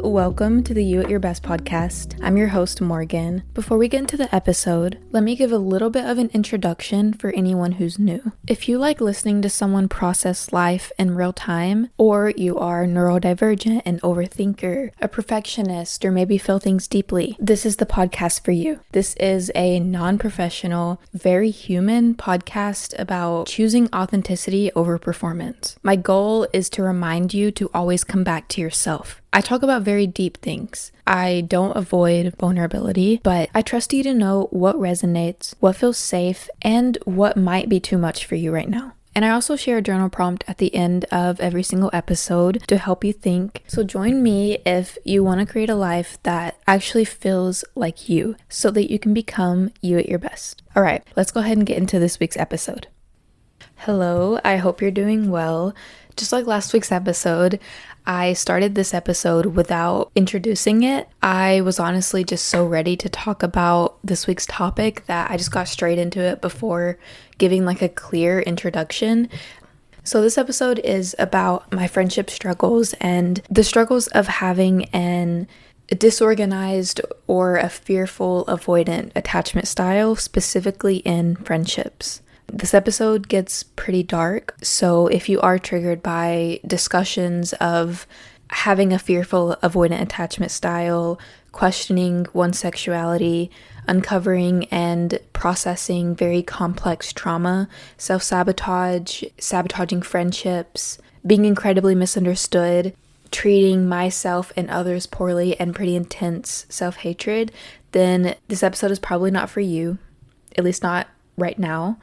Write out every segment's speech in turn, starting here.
welcome to the You at Your Best podcast. I'm your host, Morgan. Before we get into the episode, let me give a little bit of an introduction for anyone who's new. If you like listening to someone process life in real time, or you are neurodivergent, an overthinker, a perfectionist, or maybe feel things deeply, this is the podcast for you. This is a non-professional, very human podcast about choosing authenticity over performance. My goal is to remind you to always come back to yourself. I talk about very deep things. I don't avoid vulnerability, but I trust you to know what resonates, what feels safe, and what might be too much for you right now. And I also share a journal prompt at the end of every single episode to help you think. So join me if you want to create a life that actually feels like you, so that you can become you at your best. All right, let's go ahead and get into this week's episode. Hello, I hope you're doing well. Just like last week's episode, I started this episode without introducing it. I was honestly just so ready to talk about this week's topic that I just got straight into it before giving like a clear introduction. So this episode is about my friendship struggles and the struggles of having a disorganized or a fearful-avoidant attachment style, specifically in friendships. This episode gets pretty dark, so if you are triggered by discussions of having a fearful avoidant attachment style, questioning one's sexuality, uncovering and processing very complex trauma, self-sabotage, sabotaging friendships, being incredibly misunderstood, treating myself and others poorly, and pretty intense self-hatred, then this episode is probably not for you, at least not right now.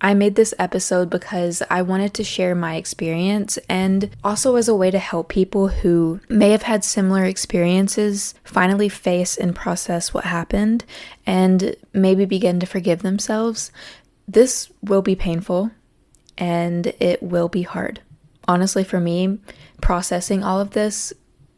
I made this episode because I wanted to share my experience and also as a way to help people who may have had similar experiences finally face and process what happened and maybe begin to forgive themselves. This will be painful and it will be hard. Honestly, for me, processing all of this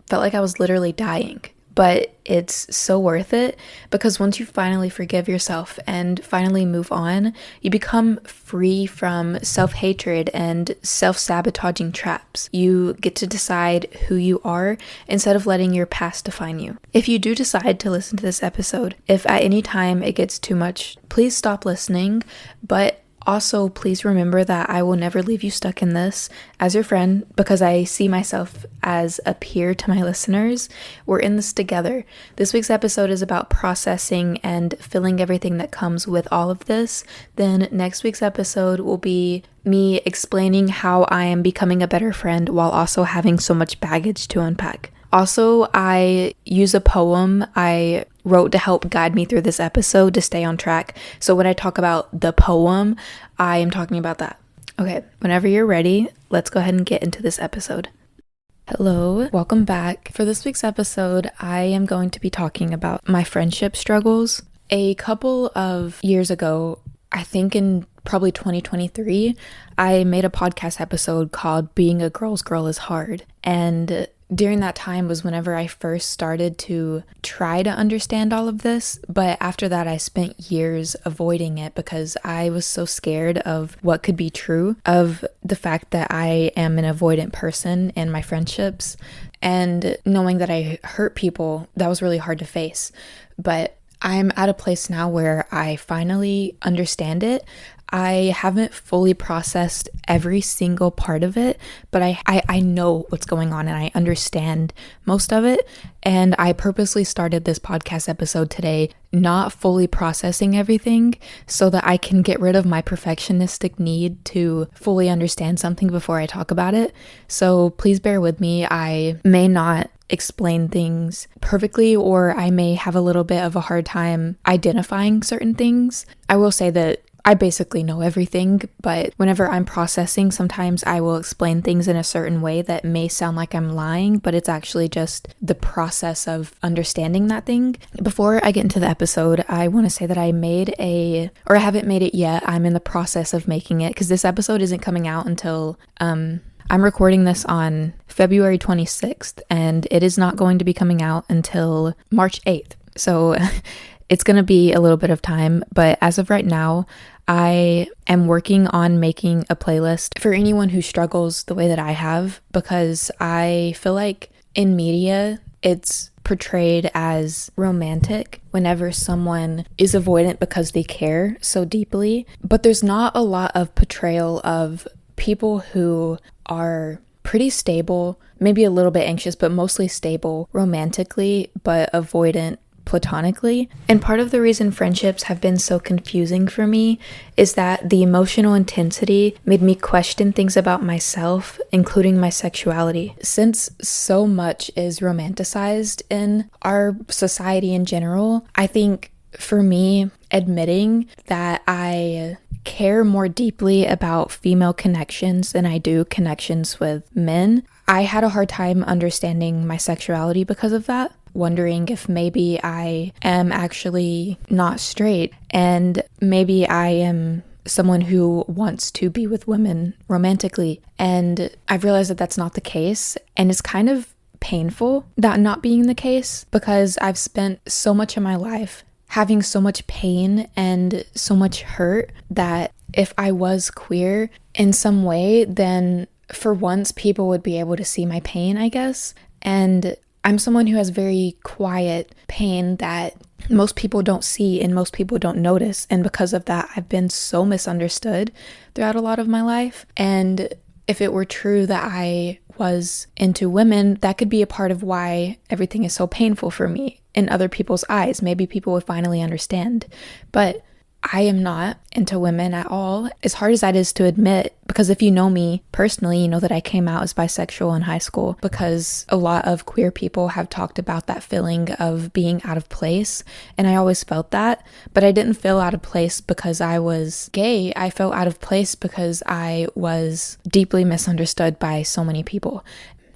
felt like I was literally dying. But it's so worth it because once you finally forgive yourself and finally move on, you become free from self-hatred and self-sabotaging traps. You get to decide who you are instead of letting your past define you. If you do decide to listen to this episode, if at any time it gets too much, please stop listening, but also, please remember that I will never leave you stuck in this as your friend because I see myself as a peer to my listeners. We're in this together. This week's episode is about processing and feeling everything that comes with all of this. Then next week's episode will be me explaining how I am becoming a better friend while also having so much baggage to unpack. Also, I use a poem I wrote to help guide me through this episode to stay on track. So when I talk about the poem, I am talking about that. Okay, whenever you're ready, let's go ahead and get into this episode. Hello, welcome back. For this week's episode, I am going to be talking about my friendship struggles. A couple of years ago, I think in probably 2023, I made a podcast episode called Being a Girl's Girl is Hard. And during that time was whenever I first started to try to understand all of this, but after that I spent years avoiding it because I was so scared of what could be true, of the fact that I am an avoidant person in my friendships, and knowing that I hurt people, that was really hard to face. But I'm at a place now where I finally understand it. I haven't fully processed every single part of it, but I know what's going on and I understand most of it. And I purposely started this podcast episode today not fully processing everything so that I can get rid of my perfectionistic need to fully understand something before I talk about it. So please bear with me. I may not explain things perfectly, or I may have a little bit of a hard time identifying certain things. I will say that I basically know everything, but whenever I'm processing, sometimes I will explain things in a certain way that may sound like I'm lying, but it's actually just the process of understanding that thing. Before I get into the episode, I want to say that I haven't made it yet. I'm in the process of making it because this episode isn't coming out until, I'm recording this on February 26th, and it is not going to be coming out until March 8th. So it's going to be a little bit of time, but as of right now, I am working on making a playlist for anyone who struggles the way that I have, because I feel like in media, it's portrayed as romantic whenever someone is avoidant because they care so deeply. But there's not a lot of portrayal of people who are pretty stable, maybe a little bit anxious, but mostly stable romantically, but avoidant platonically. And part of the reason friendships have been so confusing for me is that the emotional intensity made me question things about myself, including my sexuality. Since so much is romanticized in our society in general, I think for me, admitting that I care more deeply about female connections than I do connections with men, I had a hard time understanding my sexuality because of that, wondering if maybe I am actually not straight and maybe I am someone who wants to be with women romantically. And I've realized that that's not the case, and it's kind of painful that not being the case, because I've spent so much of my life having so much pain and so much hurt that if I was queer in some way, then for once people would be able to see my pain, I guess. And I'm someone who has very quiet pain that most people don't see and most people don't notice. And because of that, I've been so misunderstood throughout a lot of my life. And if it were true that I was into women, that could be a part of why everything is so painful for me in other people's eyes. Maybe people would finally understand. But I am not into women at all, as hard as that is to admit, because if you know me personally, you know that I came out as bisexual in high school because a lot of queer people have talked about that feeling of being out of place, and I always felt that, but I didn't feel out of place because I was gay. I felt out of place because I was deeply misunderstood by so many people.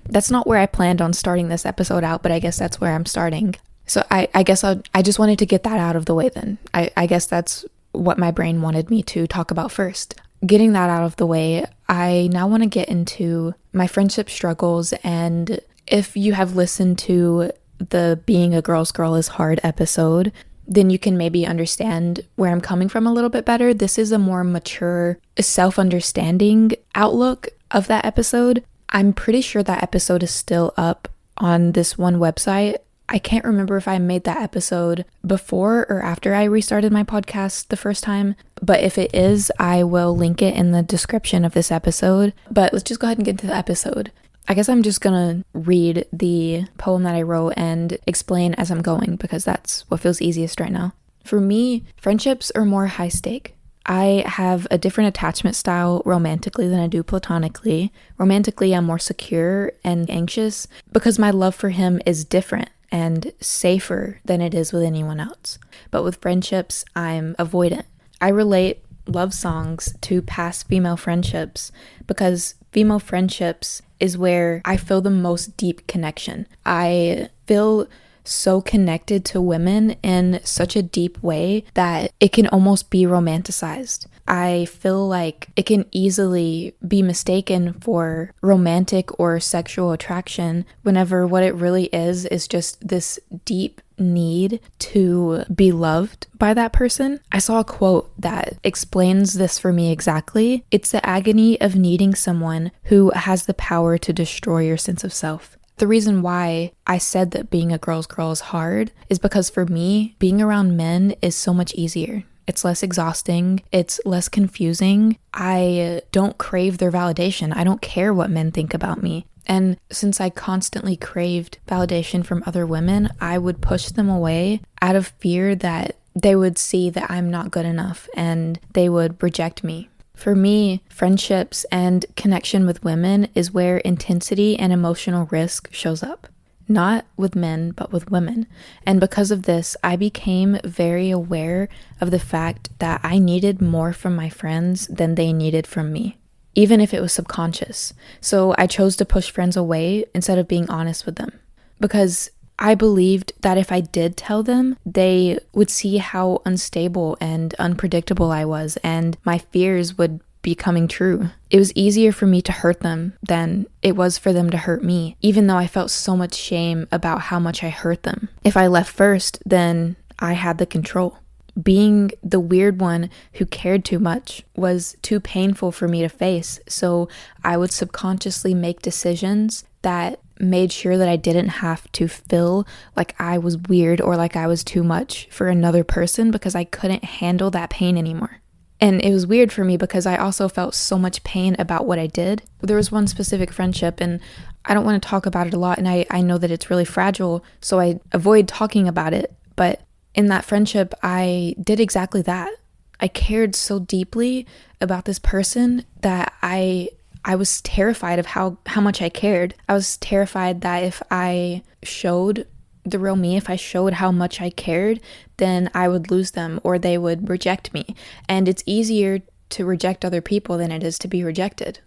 That's not where I planned on starting this episode out, but I guess that's where I'm starting. So I guess I just wanted to get that out of the way then. I guess that's what my brain wanted me to talk about first. Getting that out of the way, I now want to get into my friendship struggles. And if you have listened to the Being a Girl's Girl is Hard episode, then you can maybe understand where I'm coming from a little bit better. This is a more mature, self-understanding outlook of that episode. I'm pretty sure that episode is still up on this one website. I can't remember if I made that episode before or after I restarted my podcast the first time, but if it is, I will link it in the description of this episode. But let's just go ahead and get into the episode. I guess I'm just gonna read the poem that I wrote and explain as I'm going, because that's what feels easiest right now. For me, friendships are more high stake. I have a different attachment style romantically than I do platonically. Romantically, I'm more secure and anxious because my love for him is different and safer than it is with anyone else. But with friendships, I'm avoidant. I relate love songs to past female friendships because female friendships is where I feel the most deep connection. I feel so connected to women in such a deep way that it can almost be romanticized. I feel like it can easily be mistaken for romantic or sexual attraction whenever what it really is just this deep need to be loved by that person. I saw a quote that explains this for me exactly. It's the agony of needing someone who has the power to destroy your sense of self. The reason why I said that being a girl's girl is hard is because for me, being around men is so much easier. It's less exhausting. It's less confusing. I don't crave their validation. I don't care what men think about me. And since I constantly craved validation from other women, I would push them away out of fear that they would see that I'm not good enough and they would reject me. For me, friendships and connection with women is where intensity and emotional risk shows up. Not with men, but with women. And because of this, I became very aware of the fact that I needed more from my friends than they needed from me, even if it was subconscious. So I chose to push friends away instead of being honest with them, because I believed that if I did tell them, they would see how unstable and unpredictable I was, and my fears would be coming true. It was easier for me to hurt them than it was for them to hurt me, even though I felt so much shame about how much I hurt them. If I left first, then I had the control. Being the weird one who cared too much was too painful for me to face, so I would subconsciously make decisions that made sure that I didn't have to feel like I was weird or like I was too much for another person because I couldn't handle that pain anymore. And it was weird for me because I also felt so much pain about what I did. There was one specific friendship, and I don't want to talk about it a lot, and I know that it's really fragile, so I avoid talking about it. But in that friendship, I did exactly that. I cared so deeply about this person that I was terrified of how much I cared. I was terrified that if I showed the real me, if I showed how much I cared, then I would lose them or they would reject me. And it's easier to reject other people than it is to be rejected,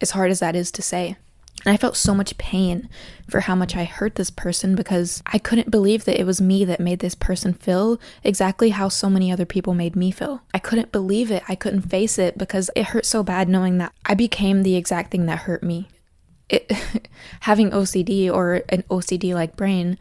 as hard as that is to say. And I felt so much pain for how much I hurt this person because I couldn't believe that it was me that made this person feel exactly how so many other people made me feel. I couldn't believe it. I couldn't face it because it hurt so bad knowing that I became the exact thing that hurt me. Having OCD or an OCD-like brain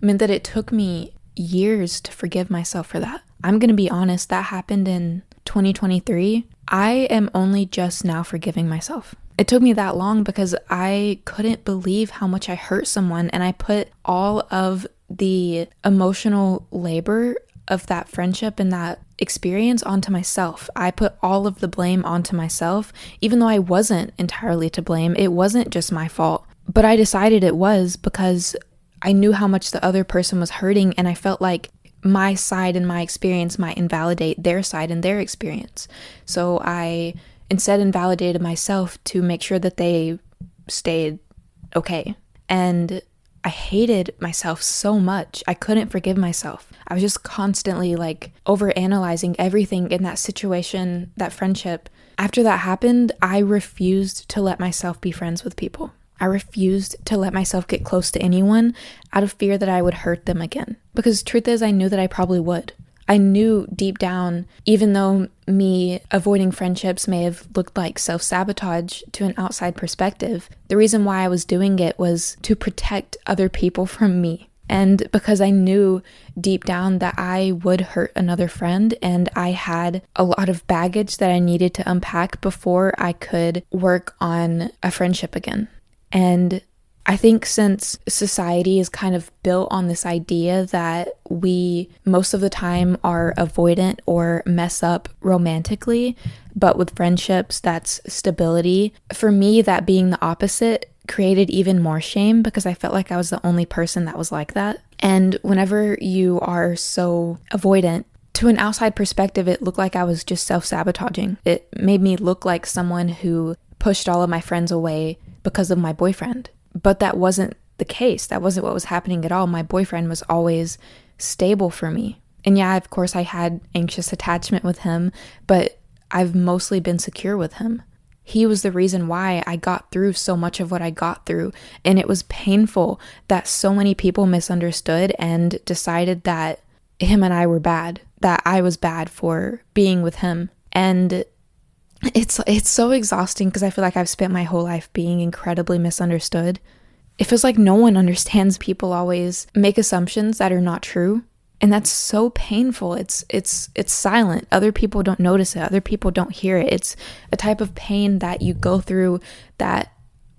meant that it took me years to forgive myself for that. I'm going to be honest, that happened in 2023. I am only just now forgiving myself. It took me that long because I couldn't believe how much I hurt someone, and I put all of the emotional labor of that friendship and that experience onto myself. I put all of the blame onto myself, even though I wasn't entirely to blame. It wasn't just my fault, but I decided it was because I knew how much the other person was hurting, and I felt like my side and my experience might invalidate their side and their experience. So I instead invalidated myself to make sure that they stayed okay. And I hated myself so much. I couldn't forgive myself. I was just constantly like overanalyzing everything in that situation, that friendship. After that happened, I refused to let myself be friends with people. I refused to let myself get close to anyone out of fear that I would hurt them again. Because truth is, I knew that I probably would. I knew deep down, even though me avoiding friendships may have looked like self-sabotage to an outside perspective, the reason why I was doing it was to protect other people from me. And because I knew deep down that I would hurt another friend, and I had a lot of baggage that I needed to unpack before I could work on a friendship again. And I think since society is kind of built on this idea that we most of the time are avoidant or mess up romantically, but with friendships, that's stability. For me, that being the opposite created even more shame because I felt like I was the only person that was like that. And whenever you are so avoidant, to an outside perspective, it looked like I was just self-sabotaging. It made me look like someone who pushed all of my friends away because of my boyfriend. But that wasn't the case. That wasn't what was happening at all. My boyfriend was always stable for me. And yeah, of course, I had anxious attachment with him, but I've mostly been secure with him. He was the reason why I got through so much of what I got through. And it was painful that so many people misunderstood and decided that him and I were bad, that I was bad for being with him. And it's so exhausting because I feel like I've spent my whole life being incredibly misunderstood. It feels like no one understands. People always make assumptions that are not true. And that's so painful. It's silent. Other people don't notice it. Other people don't hear it. It's a type of pain that you go through that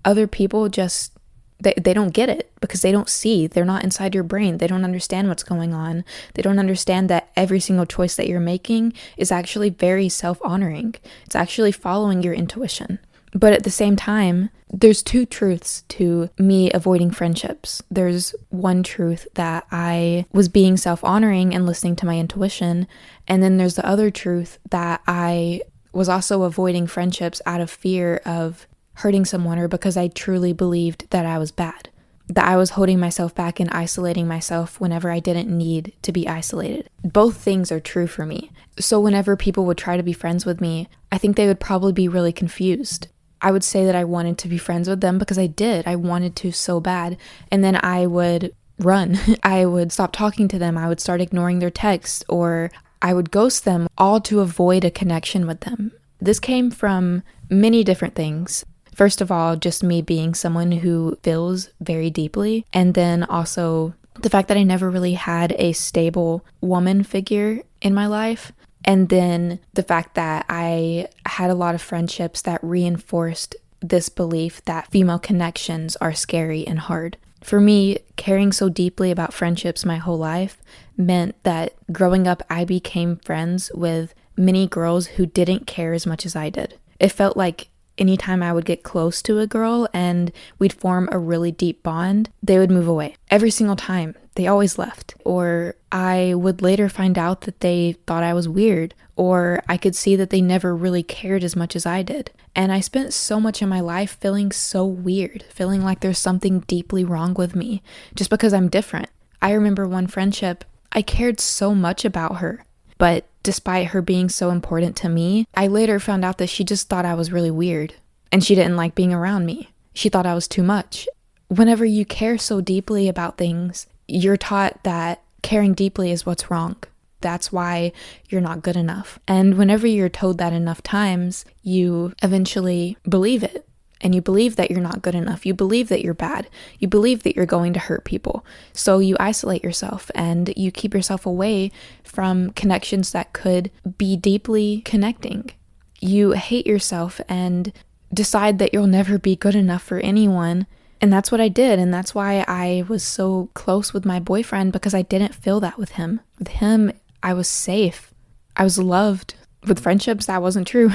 other people just, they don't get it because they don't see. They're not inside your brain. They don't understand what's going on. They don't understand that every single choice that you're making is actually very self-honoring. It's actually following your intuition. But at the same time, there's two truths to me avoiding friendships. There's one truth that I was being self-honoring and listening to my intuition. And then there's the other truth that I was also avoiding friendships out of fear of hurting someone or because I truly believed that I was bad. That I was holding myself back and isolating myself whenever I didn't need to be isolated. Both things are true for me. So whenever people would try to be friends with me, I think they would probably be really confused. I would say that I wanted to be friends with them because I did. I wanted to so bad. And then I would run. I would stop talking to them. I would start ignoring their texts, or I would ghost them, all to avoid a connection with them. This came from many different things. First of all, just me being someone who feels very deeply. And then also the fact that I never really had a stable woman figure in my life. And then the fact that I had a lot of friendships that reinforced this belief that female connections are scary and hard. For me, caring so deeply about friendships my whole life meant that growing up, I became friends with many girls who didn't care as much as I did. It felt like anytime I would get close to a girl and we'd form a really deep bond, they would move away. Every single time. They always left. Or I would later find out that they thought I was weird, or I could see that they never really cared as much as I did. And I spent so much of my life feeling so weird, feeling like there's something deeply wrong with me just because I'm different. I remember one friendship, I cared so much about her, but despite her being so important to me, I later found out that she just thought I was really weird and she didn't like being around me. She thought I was too much. Whenever you care so deeply about things, you're taught that caring deeply is what's wrong. That's why you're not good enough. And whenever you're told that enough times, you eventually believe it. And you believe that you're not good enough. You believe that you're bad. You believe that you're going to hurt people. So you isolate yourself and you keep yourself away from connections that could be deeply connecting. You hate yourself and decide that you'll never be good enough for anyone. And that's what I did. And that's why I was so close with my boyfriend, because I didn't feel that with him. With him, I was safe. I was loved. With friendships, that wasn't true.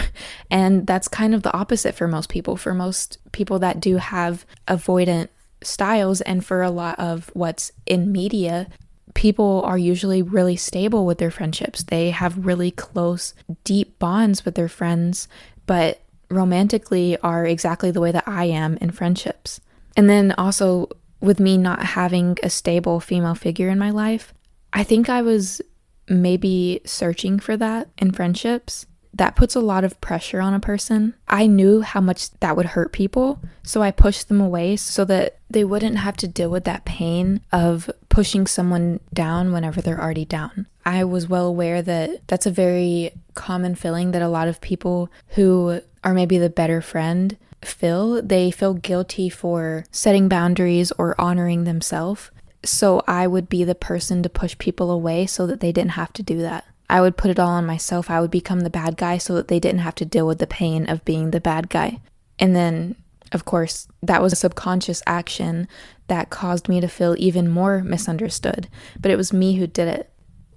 And that's kind of the opposite for most people. For most people that do have avoidant styles, and for a lot of what's in media, people are usually really stable with their friendships. They have really close, deep bonds with their friends, but romantically are exactly the way that I am in friendships. And then also with me not having a stable female figure in my life, I think I was maybe searching for that in friendships. That puts a lot of pressure on a person. I knew how much that would hurt people, so I pushed them away so that they wouldn't have to deal with that pain of pushing someone down whenever they're already down. I was well aware that that's a very common feeling that a lot of people who are maybe the better friend feel. They feel guilty for setting boundaries or honoring themselves. So I would be the person to push people away so that they didn't have to do that. I would put it all on myself. I would become the bad guy so that they didn't have to deal with the pain of being the bad guy. And then, of course, that was a subconscious action that caused me to feel even more misunderstood. But it was me who did it.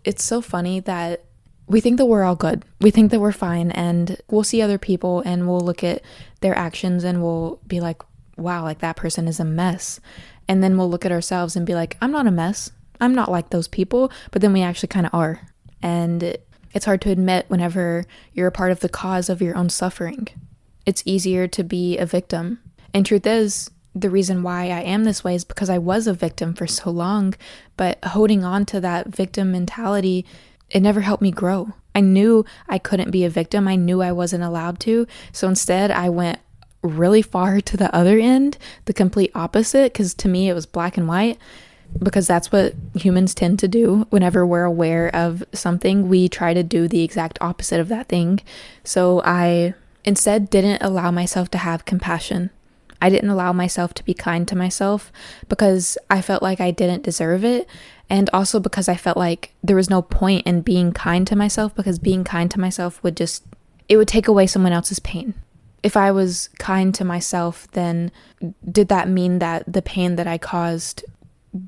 It's so funny that we think that we're all good. We think that we're fine, and we'll see other people and we'll look at their actions and we'll be like, wow, like that person is a mess. And then we'll look at ourselves and be like, I'm not a mess. I'm not like those people. But then we actually kind of are. And it's hard to admit whenever you're a part of the cause of your own suffering. It's easier to be a victim. And truth is, the reason why I am this way is because I was a victim for so long. But holding on to that victim mentality, it never helped me grow. I knew I couldn't be a victim. I knew I wasn't allowed to. So instead, I went really far to the other end, the complete opposite, because to me, it was black and white, because that's what humans tend to do. Whenever we're aware of something, we try to do the exact opposite of that thing. So I instead didn't allow myself to have compassion. I didn't allow myself to be kind to myself because I felt like I didn't deserve it. And also because I felt like there was no point in being kind to myself, because being kind to myself would take away someone else's pain. If I was kind to myself, then did that mean that the pain that I caused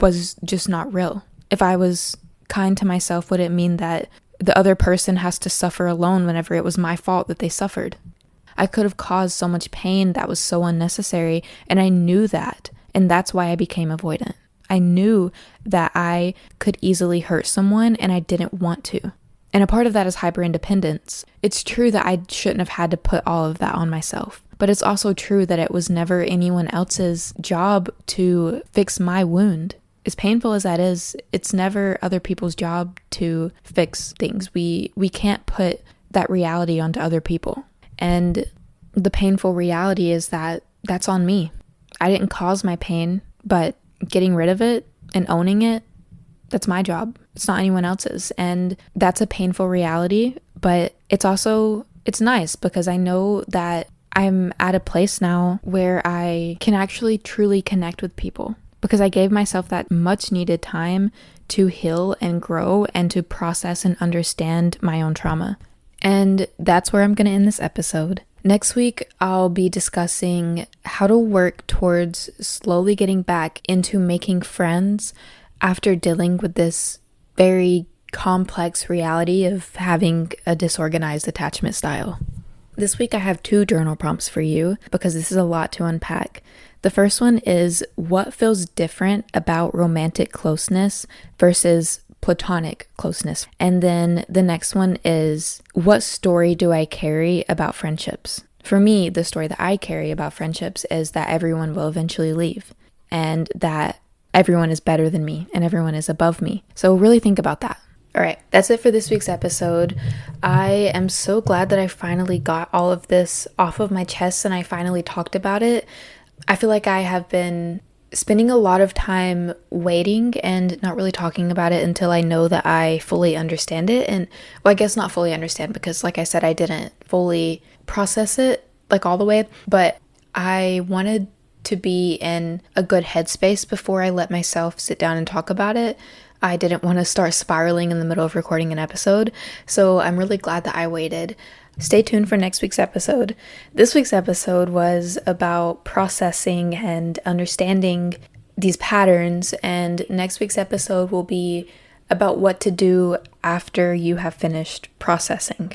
was just not real? If I was kind to myself, would it mean that the other person has to suffer alone whenever it was my fault that they suffered? I could have caused so much pain that was so unnecessary, and I knew that, and that's why I became avoidant. I knew that I could easily hurt someone, and I didn't want to. And a part of that is hyperindependence. It's true that I shouldn't have had to put all of that on myself, but it's also true that it was never anyone else's job to fix my wound. As painful as that is, it's never other people's job to fix things. We can't put that reality onto other people. And the painful reality is that that's on me. I didn't cause my pain, but getting rid of it and owning it, that's my job. It's not anyone else's. And that's a painful reality, but it's nice because I know that I'm at a place now where I can actually truly connect with people, because I gave myself that much needed time to heal and grow and to process and understand my own trauma. And that's where I'm going to end this episode. Next week, I'll be discussing how to work towards slowly getting back into making friends after dealing with this very complex reality of having a disorganized attachment style. This week I have 2 journal prompts for you because this is a lot to unpack. The first one is what feels different about romantic closeness versus platonic closeness. And then the next one is what story do I carry about friendships? For me, the story that I carry about friendships is that everyone will eventually leave and that everyone is better than me and everyone is above me. So really think about that. All right, that's it for this week's episode. I am so glad that I finally got all of this off of my chest and I finally talked about it. I feel like I have been spending a lot of time waiting and not really talking about it until I know that I fully understand it. And well, I guess not fully understand because like I said, I didn't fully process it like all the way, but I wanted to be in a good headspace before I let myself sit down and talk about it. I didn't want to start spiraling in the middle of recording an episode, so I'm really glad that I waited. Stay tuned for next week's episode. This week's episode was about processing and understanding these patterns, and next week's episode will be about what to do after you have finished processing.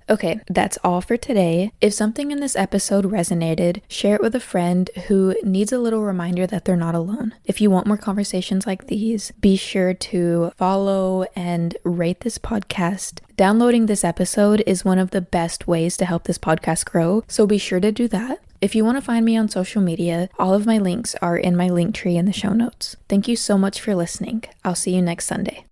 Okay, that's all for today. If something in this episode resonated, share it with a friend who needs a little reminder that they're not alone. If you want more conversations like these, be sure to follow and rate this podcast. Downloading this episode is one of the best ways to help this podcast grow, so be sure to do that. If you want to find me on social media, all of my links are in my link tree in the show notes. Thank you so much for listening. I'll see you next Sunday.